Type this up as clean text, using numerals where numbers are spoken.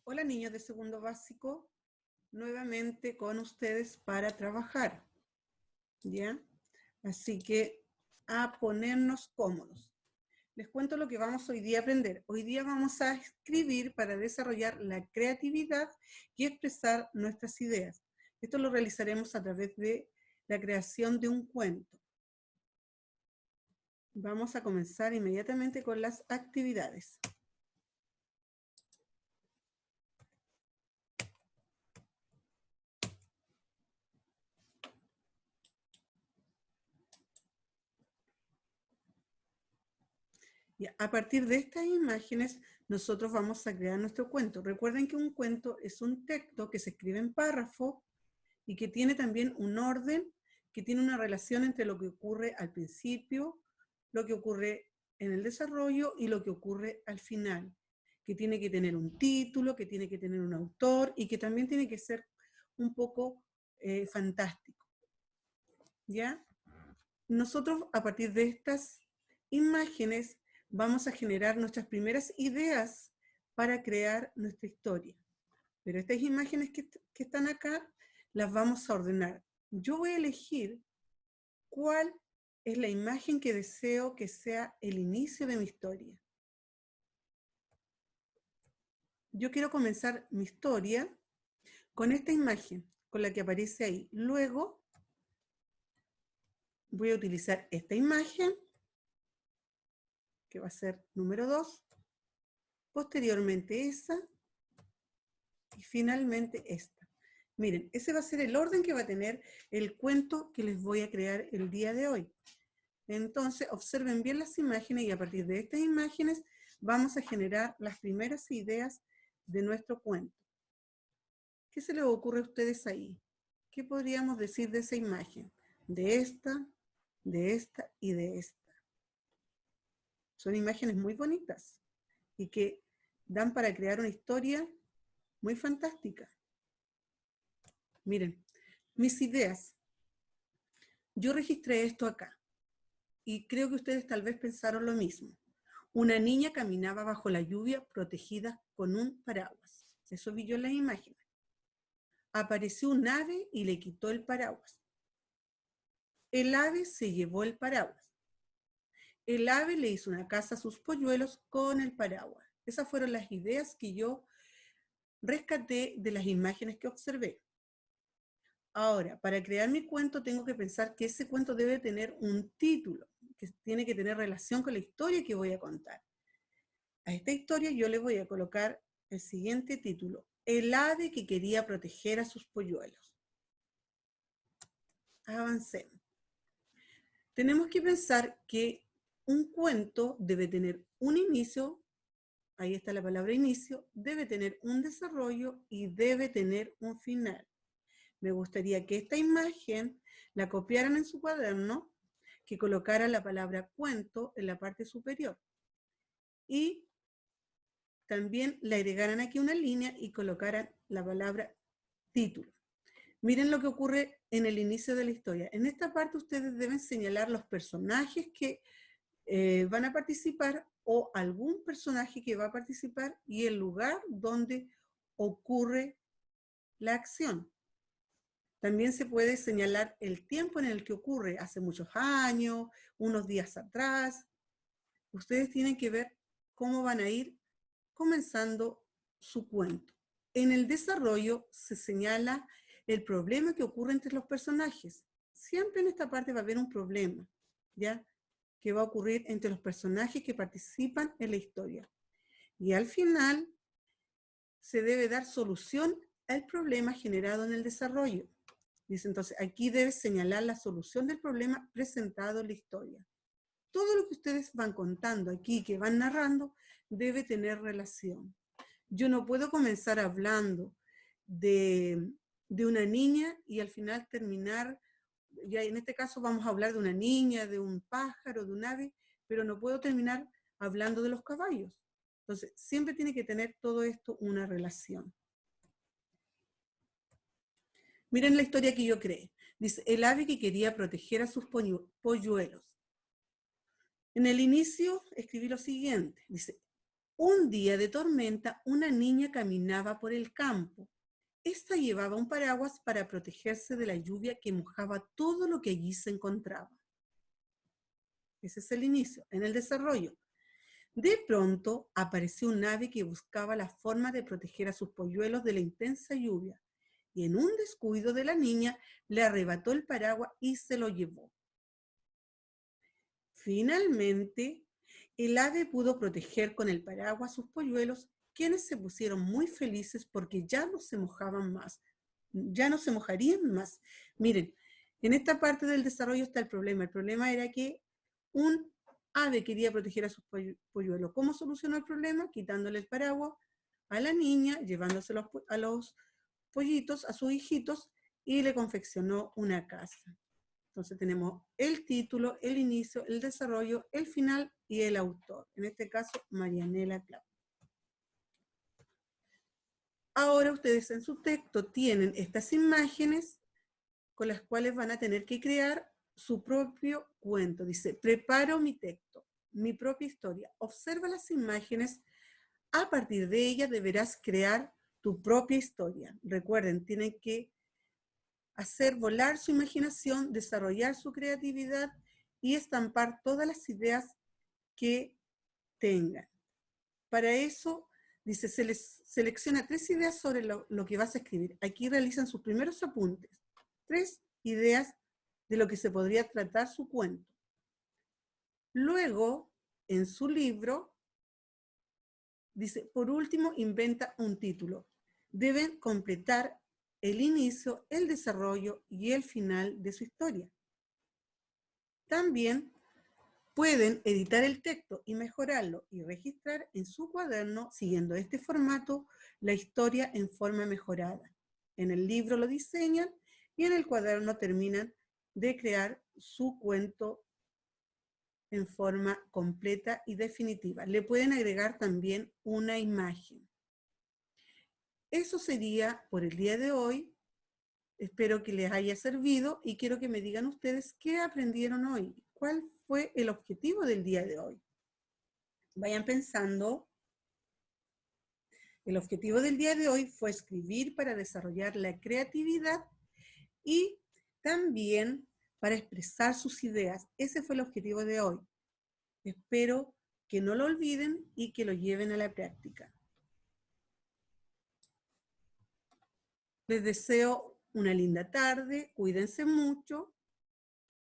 Hola niños de segundo básico, nuevamente con ustedes para trabajar, ¿ya? Así que a ponernos cómodos. Les cuento lo que vamos hoy día a aprender. Hoy día vamos a escribir para desarrollar la creatividad y expresar nuestras ideas. Esto lo realizaremos a través de la creación de un cuento. Vamos a comenzar inmediatamente con las actividades. Y a partir de estas imágenes, nosotros vamos a crear nuestro cuento. Recuerden que un cuento es un texto que se escribe en párrafo y que tiene también un orden, que tiene una relación entre lo que ocurre al principio, lo que ocurre en el desarrollo y lo que ocurre al final, que tiene que tener un título, que tiene que tener un autor y que también tiene que ser un poco fantástico. ¿Ya? Nosotros a partir de estas imágenes vamos a generar nuestras primeras ideas para crear nuestra historia. Pero estas imágenes que están acá las vamos a ordenar. Yo voy a elegir cuál es la imagen que deseo que sea el inicio de mi historia. Yo quiero comenzar mi historia con esta imagen, con la que aparece ahí. Luego voy a utilizar esta imagen, que va a ser número 2, posteriormente esa, y finalmente esta. Miren, ese va a ser el orden que va a tener el cuento que les voy a crear el día de hoy. Entonces, observen bien las imágenes y a partir de estas imágenes vamos a generar las primeras ideas de nuestro cuento. ¿Qué se les ocurre a ustedes ahí? ¿Qué podríamos decir de esa imagen? De esta y de esta. Son imágenes muy bonitas y que dan para crear una historia muy fantástica. Miren, mis ideas. Yo registré esto acá y creo que ustedes tal vez pensaron lo mismo. Una niña caminaba bajo la lluvia protegida con un paraguas. Eso vi yo en las imágenes. Apareció un ave y le quitó el paraguas. El ave se llevó el paraguas. El ave le hizo una casa a sus polluelos con el paraguas. Esas fueron las ideas que yo rescaté de las imágenes que observé. Ahora, para crear mi cuento tengo que pensar que ese cuento debe tener un título, que tiene que tener relación con la historia que voy a contar. A esta historia yo le voy a colocar el siguiente título: El ave que quería proteger a sus polluelos. Avancemos. Tenemos que pensar que un cuento debe tener un inicio, ahí está la palabra inicio, debe tener un desarrollo y debe tener un final. Me gustaría que esta imagen la copiaran en su cuaderno, que colocaran la palabra cuento en la parte superior y también le agregaran aquí una línea y colocaran la palabra título. Miren lo que ocurre en el inicio de la historia. En esta parte ustedes deben señalar los personajes que van a participar o algún personaje que va a participar y el lugar donde ocurre la acción. También se puede señalar el tiempo en el que ocurre, hace muchos años, unos días atrás. Ustedes tienen que ver cómo van a ir comenzando su cuento. En el desarrollo se señala el problema que ocurre entre los personajes. Siempre en esta parte va a haber un problema, ¿ya? Que va a ocurrir entre los personajes que participan en la historia. Y al final se debe dar solución al problema generado en el desarrollo. Dice entonces, aquí debe señalar la solución del problema presentado en la historia. Todo lo que ustedes van contando aquí, que van narrando, debe tener relación. Yo no puedo comenzar hablando de una niña y al final terminar, ya en este caso vamos a hablar de una niña, de un pájaro, de un ave, pero no puedo terminar hablando de los caballos. Entonces, siempre tiene que tener todo esto una relación. Miren la historia que yo creé. Dice, el ave que quería proteger a sus polluelos. En el inicio escribí lo siguiente. Dice, Un día de tormenta, una niña caminaba por el campo. Esta llevaba un paraguas para protegerse de la lluvia que mojaba todo lo que allí se encontraba. Ese es el inicio. En el desarrollo, de pronto apareció un ave que buscaba la forma de proteger a sus polluelos de la intensa lluvia, y en un descuido de la niña le arrebató el paraguas y se lo llevó. Finalmente, el ave pudo proteger con el paraguas a sus polluelos, quienes se pusieron muy felices porque ya no se mojaban más, ya no se mojarían más. Miren, en esta parte del desarrollo está el problema. El problema era que un ave quería proteger a sus polluelos. ¿Cómo solucionó el problema? Quitándole el paraguas a la niña, llevándose a los pollitos, a sus hijitos, y le confeccionó una casa. Entonces tenemos el título, el inicio, el desarrollo, el final y el autor. En este caso, Marianela Clau. Ahora ustedes en su texto tienen estas imágenes con las cuales van a tener que crear su propio cuento. Dice, preparo mi texto, mi propia historia. Observa las imágenes. A partir de ellas deberás crear tu propia historia. Recuerden, tienen que hacer volar su imaginación, desarrollar su creatividad y estampar todas las ideas que tengan. Para eso, dice, selecciona 3 ideas sobre lo que vas a escribir. Aquí realizan sus primeros apuntes. 3 ideas de lo que se podría tratar su cuento. Luego, en su libro, dice, por último, inventa un título. Deben completar el inicio, el desarrollo y el final de su historia. También pueden editar el texto y mejorarlo y registrar en su cuaderno, siguiendo este formato, la historia en forma mejorada. En el libro lo diseñan y en el cuaderno terminan de crear su cuento en forma completa y definitiva. Le pueden agregar también una imagen. Eso sería por el día de hoy. Espero que les haya servido y quiero que me digan ustedes qué aprendieron hoy. ¿Cuál fue el objetivo del día de hoy? Vayan pensando. El objetivo del día de hoy fue escribir para desarrollar la creatividad y también para expresar sus ideas. Ese fue el objetivo de hoy. Espero que no lo olviden y que lo lleven a la práctica. Les deseo una linda tarde, cuídense mucho